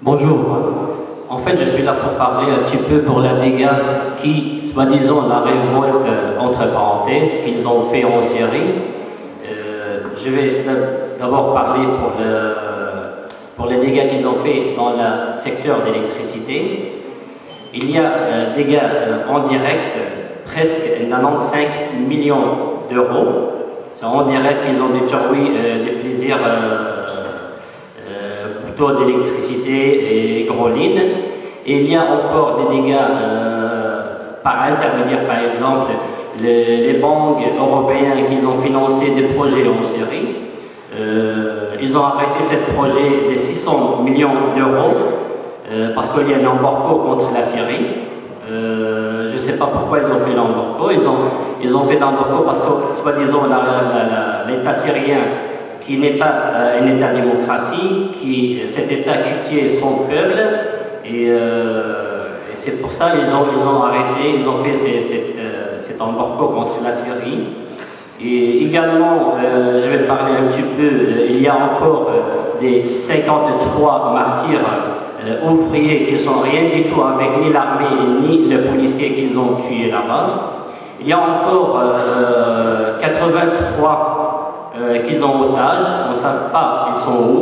Bonjour. En fait, je suis là pour parler un petit peu pour la dégâts qui, soi-disant, la révolte, entre parenthèses, qu'ils ont fait en Syrie. Je vais d'abord parler pour les dégâts qu'ils ont fait dans le secteur d'électricité. Il y a des dégâts en direct, presque 95 millions d'euros. C'est en direct qu'ils ont détruit des plaisirs plutôt d'électricité et hydrauline. Et il y a encore des dégâts par intermédiaire, par exemple, les banques européennes qui ont financé des projets en Syrie. Ils ont arrêté ce projet de 600 millions d'euros parce qu'il y a un embargo contre la Syrie. Je ne sais pas pourquoi ils ont fait l'embargo. Ils ont fait l'embargo parce que, soi-disant, l'État syrien, qui n'est pas un État démocratie, cet État cultive son peuple, et c'est pour ça qu'ils ont arrêté, ils ont fait cet embargo contre la Syrie. Et également, je vais parler un petit peu, il y a encore des 53 martyrs ouvriers qui sont rien du tout avec ni l'armée ni les policiers qu'ils ont tués là-bas. Il y a encore 83 qui sont en otage, on ne sait pas ils sont où.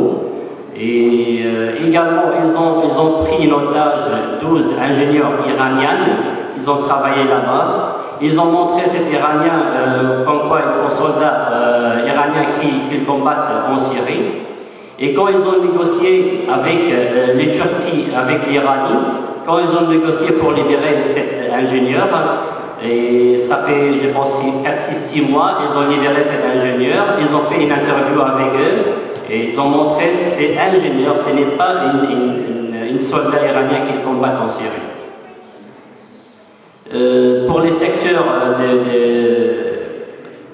Et également, ils ont pris en otage 12 ingénieurs iraniens, ils ont travaillé là-bas. Ils ont montré ces Iraniens comme quoi ils sont soldats iraniens qui combattent en Syrie. Et quand ils ont négocié avec les Turcs, avec l'Iran, quand ils ont négocié pour libérer cet ingénieur, et ça fait, je pense, 4-6 mois, ils ont libéré cet ingénieur, ils ont fait une interview avec eux, et ils ont montré que ces ingénieurs, ce n'est pas une soldat iranien qui combat en Syrie. Pour les secteurs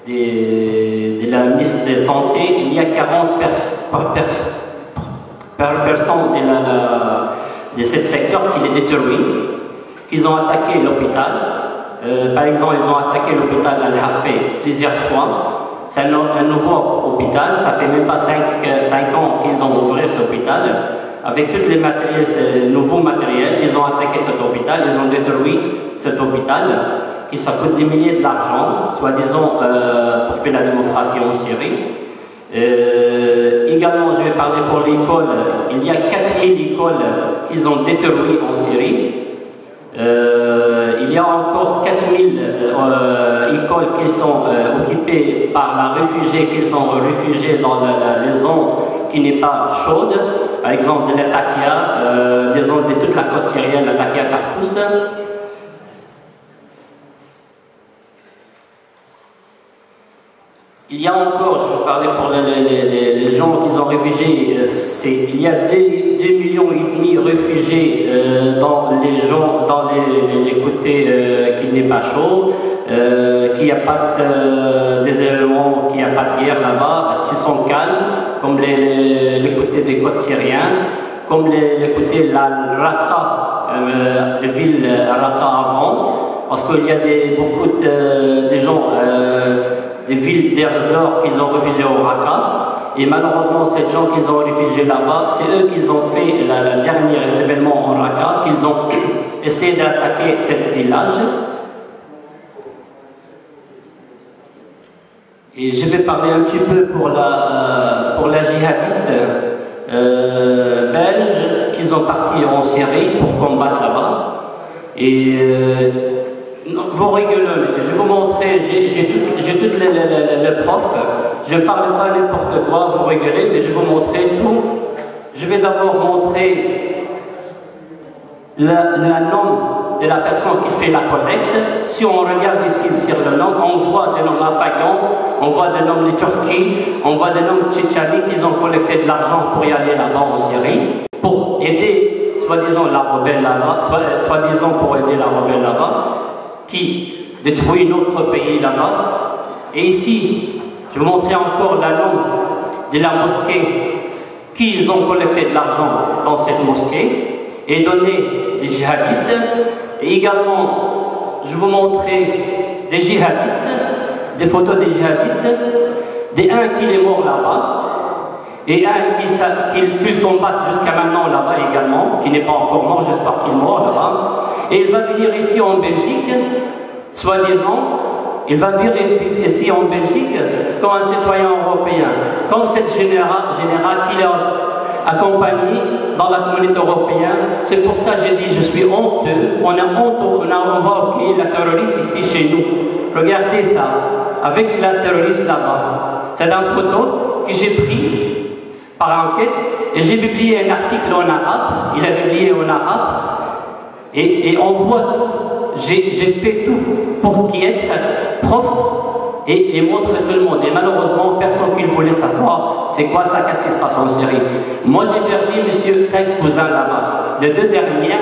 de la ministre de la Santé, il y a 40 personnes de ce secteur qui les détruisent, qu'ils ont attaqué l'hôpital. Par exemple, ils ont attaqué l'hôpital Al-Hafé plusieurs fois. C'est un nouveau hôpital, ça fait même pas 5 ans qu'ils ont ouvert cet hôpital. Avec tous les matériels, ces nouveaux matériels, ils ont attaqué cet hôpital, ils ont détruit cet hôpital, qui ça coûte des milliers de l'argent, soi-disant pour faire la démocratie en Syrie. Également, je vais parler pour l'école. Il y a 4000 écoles qu'ils ont détruites en Syrie. Il y a encore 4000 écoles qui sont occupées par les réfugiés, qui sont réfugiés dans les zones qui n'est pas chaude, par exemple de Latakia, des zones de toute la côte syrienne, Latakia, Tartous. Il y a encore, je vais parler pour les gens qui sont réfugiés, il y a 2,5 millions de réfugiés dans les côtés qui n'est pas chaud, qu'il n'y a pas des éléments, qu'il n'y a pas de guerre là-bas, qui sont calmes, comme les côtés des côtes syriennes, comme les côtés de la Raqqa, la ville Raqqa avant, parce qu'il y a beaucoup de gens, des villes d'Erzor qui ont réfugié au Raqqa, et malheureusement ces gens qui ont réfugié là-bas, c'est eux qui ont fait le dernier événement en Raqqa, qu'ils ont essayé d'attaquer ce village. Et je vais parler un petit peu pour la djihadiste belge qui sont partis en Syrie pour combattre là-bas. Et vous rigolez, monsieur, je vais vous montrer, j'ai toutes les profs, je ne parle pas n'importe quoi, vous rigolez, mais je vais vous montrer tout. Je vais d'abord montrer le nom de la personne qui fait la collecte. Si on regarde ici sur le nom, on voit des noms afghans, on voit des noms de Turquie, on voit des noms tchétchènes qui ont collecté de l'argent pour y aller là-bas en Syrie, pour aider, soi-disant, la rebelle là-bas, soi-disant pour aider la rebelle là-bas, qui détruit notre pays là-bas. Et ici, je vais vous montrer encore le nom de la mosquée qu'ils ont collecté de l'argent dans cette mosquée et donné des djihadistes. Et également, je vais vous montrer des djihadistes, des photos des djihadistes, des un qui est mort là-bas, et un qu'il combatte jusqu'à maintenant là-bas également, qui n'est pas encore mort, j'espère qu'il est mort là-bas, et il va venir ici en Belgique, soi-disant, il va vivre ici en Belgique comme un citoyen européen, comme cette générale qu'il a accompagné dans la communauté européenne. C'est pour ça que j'ai dit je suis honteux, on a honte, on va accueillir la terroriste ici chez nous. Regardez ça, avec la terroriste là-bas. C'est une photo que j'ai prise par enquête et j'ai publié un article en arabe, il a publié en arabe et on voit tout. J'ai fait tout pour qu'il être prof et montrer tout le monde. Et malheureusement, personne qui voulait savoir c'est quoi ça, qu'est-ce qui se passe en Syrie. Moi, j'ai perdu, monsieur, 5 cousins là-bas. Les 2 dernières,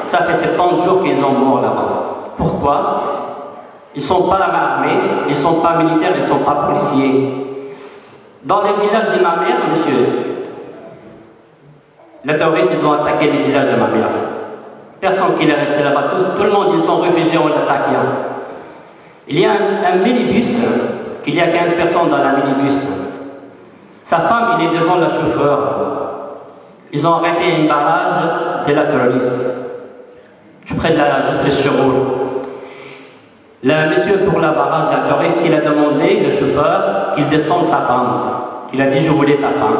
ça fait 70 jours qu'ils sont morts là-bas. Pourquoi? Ils ne sont pas armés, ils ne sont pas militaires, ils ne sont pas policiers. Dans les villages de ma mère, monsieur, les terroristes, ils ont attaqué les villages de ma mère. Personne qui est resté là-bas, tout le monde, ils sont réfugiés en l'attaquant. Il y a un minibus, qu'il y a 15 personnes dans la minibus. Sa femme, il est devant le chauffeur. Ils ont arrêté un barrage de la terroriste, tout près de la justice Cheroul. Le monsieur pour le barrage de la terroriste, il a demandé, le chauffeur, qu'il descende sa femme. Il a dit, je voulais ta femme.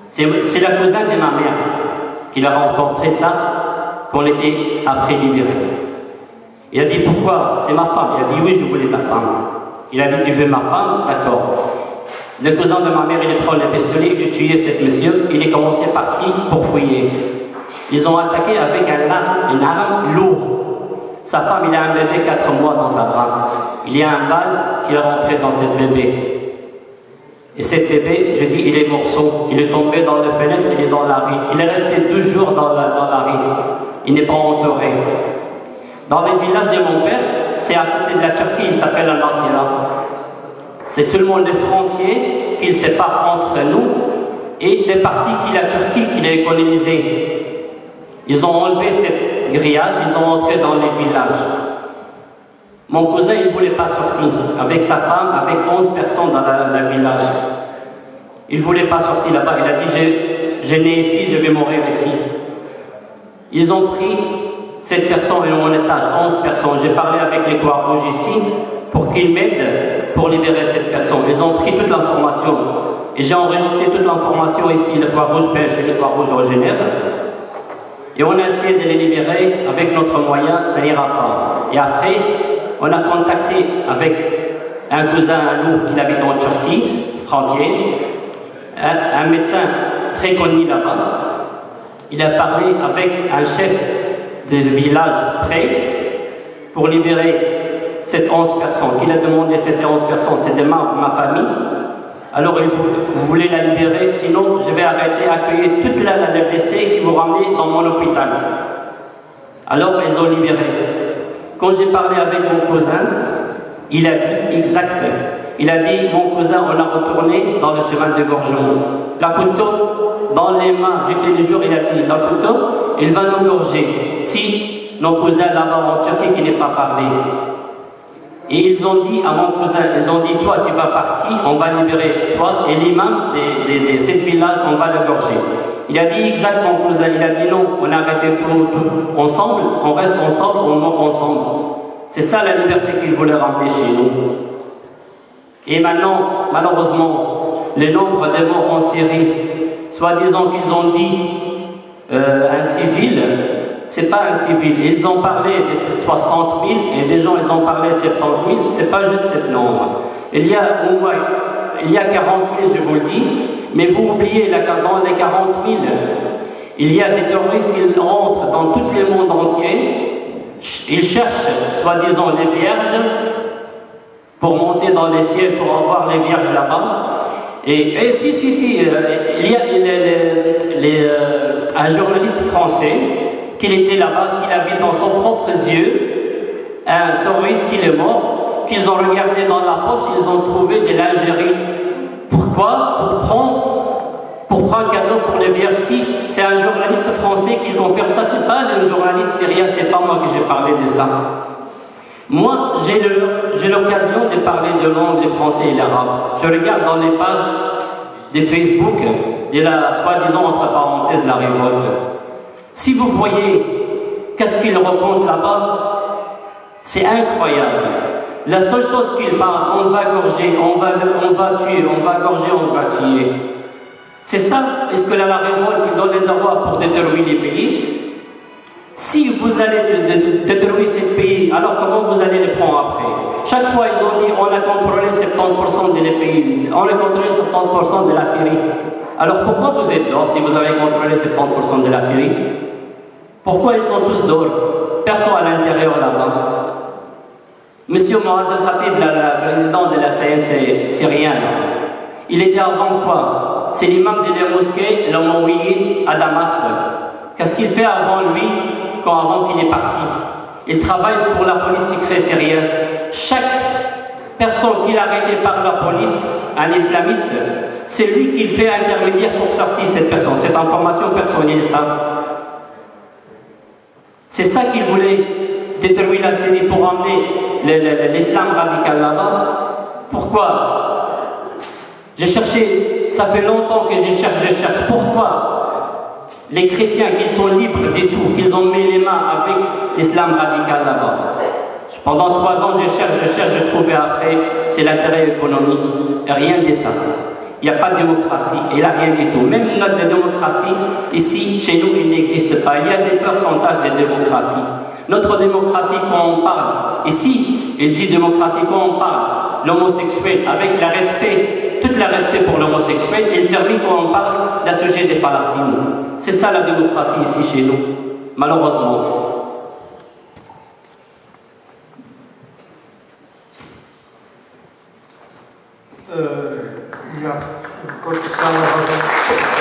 C'est la cousine de ma mère qui a rencontré ça, qu'on était après libéré. Il a dit, pourquoi? C'est ma femme. Il a dit, oui, je voulais ta femme. Il a dit, tu veux ma femme? D'accord. Le cousin de ma mère, il prend le pistolet, il a tué cet monsieur, il est commencé à partir pour fouiller. Ils ont attaqué avec une arme lourde. Sa femme, il a un bébé 4 mois dans sa bras. Il y a un balle qui est rentré dans ce bébé. Et ce bébé, je dis, il est morceau. Il est tombé dans la fenêtre, il est dans la rue. Il est resté 2 jours dans la rue. Il n'est pas entouré. Dans les villages de mon père, c'est à côté de la Turquie, il s'appelle Al-Nasira. C'est seulement les frontières qui séparent entre nous et les parties qui la Turquie qui l'a colonisée. Ils ont enlevé cette grillage, ils ont entré dans les villages. Mon cousin, il ne voulait pas sortir avec sa femme, avec 11 personnes dans le village. Il ne voulait pas sortir là-bas. Il a dit, je né ici, je vais mourir ici. Ils ont pris 7 personnes en étage, 11 personnes. J'ai parlé avec les Croix-Rouges ici pour qu'ils m'aident pour libérer cette personne. Ils ont pris toute l'information. Et j'ai enregistré toute l'information ici, le Croix-Rouge belge et le Croix-Rouge en Genève. Et on a essayé de les libérer avec notre moyen, ça n'ira pas. Et après, on a contacté avec un cousin à nous qui habite en Turquie, frontière, un médecin très connu là-bas. Il a parlé avec un chef de village près pour libérer cette 11 personnes. Il a demandé cette 11 personnes, c'était ma famille. Alors vous voulez la libérer, sinon je vais arrêter d'accueillir toutes les blessés qui vous ramenez dans mon hôpital. Alors ils ont libéré. Quand j'ai parlé avec mon cousin, il a dit exact. Il a dit, mon cousin, on a retourné dans le chemin de gorgement. La couteau dans les mains, j'étais le jour, il a dit, la couteau, il va nous gorger. Si nos cousins là-bas en Turquie qui n'est pas parlé. Et ils ont dit à mon cousin, ils ont dit, toi tu vas partir, on va libérer toi et l'imam de ces villages, on va le gorger. Il a dit exact mon cousin, il a dit non, on a arrêté tout ensemble, on reste ensemble, on meurt ensemble. C'est ça la liberté qu'il voulait ramener chez nous. Et maintenant, malheureusement, le nombre de morts en Syrie, soi-disant qu'ils ont dit un civil, c'est pas un civil. Ils ont parlé de 60 000 et des gens ils ont parlé de 70 000, c'est pas juste ce nombre. Il y a 40 000, je vous le dis, mais vous oubliez, dans les 40 000, il y a des terroristes qui rentrent dans tout le monde entier, ils cherchent, soi-disant, les vierges, pour monter dans les ciels, pour avoir les vierges là-bas. Et si, il y a un journaliste français qui était là-bas, qui a vu dans son propre yeux un terroriste qui est mort, qu'ils ont regardé dans la poche, ils ont trouvé des lingeries. Pourquoi? Pour prendre un cadeau pour les vierges. Si c'est un journaliste français qui confirme ça, c'est pas le journaliste syrien, c'est pas moi que j'ai parlé de ça. Moi, j'ai l'occasion de parler de langue, le français et l'arabe. Je regarde dans les pages des Facebook, de la soi-disant entre parenthèses la révolte. Si vous voyez qu'est-ce qu'ils racontent là-bas, c'est incroyable. La seule chose qu'ils parlent, on va gorger, on va tuer, on va gorger, on va tuer. C'est ça, est-ce que la révolte il donne les droits pour détruire les pays? Si vous allez détruire ces pays, alors comment vous allez les prendre après? Chaque fois, ils ont dit on a contrôlé 70% des pays, on a contrôlé 70% de la Syrie. Alors pourquoi vous êtes dehors si vous avez contrôlé 70% de la Syrie? Pourquoi ils sont tous dehors? Personne à l'intérieur là-bas. Monsieur Moaz El-Khatib, le président de la CNC syrienne, il était avant quoi? C'est l'imam de la mosquée, l'Omawiyin à Damas. Qu'est-ce qu'il fait avant lui, avant qu'il est parti? Il travaille pour la police secrète syrienne. Chaque personne qu'il a arrêtée par la police, un islamiste, c'est lui qui fait intermédiaire pour sortir cette personne. Cette information personnelle, ça. C'est ça qu'il voulait détruire la Syrie pour emmener l'islam radical là-bas. Pourquoi? J'ai cherché, ça fait longtemps que je cherche. Pourquoi les chrétiens qui sont libres de tout, qu'ils ont mis les mains avec l'islam radical là-bas? Pendant 3 ans, je cherche, je trouvais après, c'est l'intérêt économique, rien de ça. Il n'y a pas de démocratie, il n'y a rien du tout. Même notre démocratie, ici, chez nous, il n'existe pas. Il y a des pourcentages de démocratie. Notre démocratie, quand on parle, ici, il dit démocratie, quand on parle, l'homosexuel, avec le respect, tout le respect pour l'homosexuel, il termine quand on parle d'un sujet des Palestiniens. C'est ça la démocratie ici chez nous, malheureusement. Ja, kort samenvatting.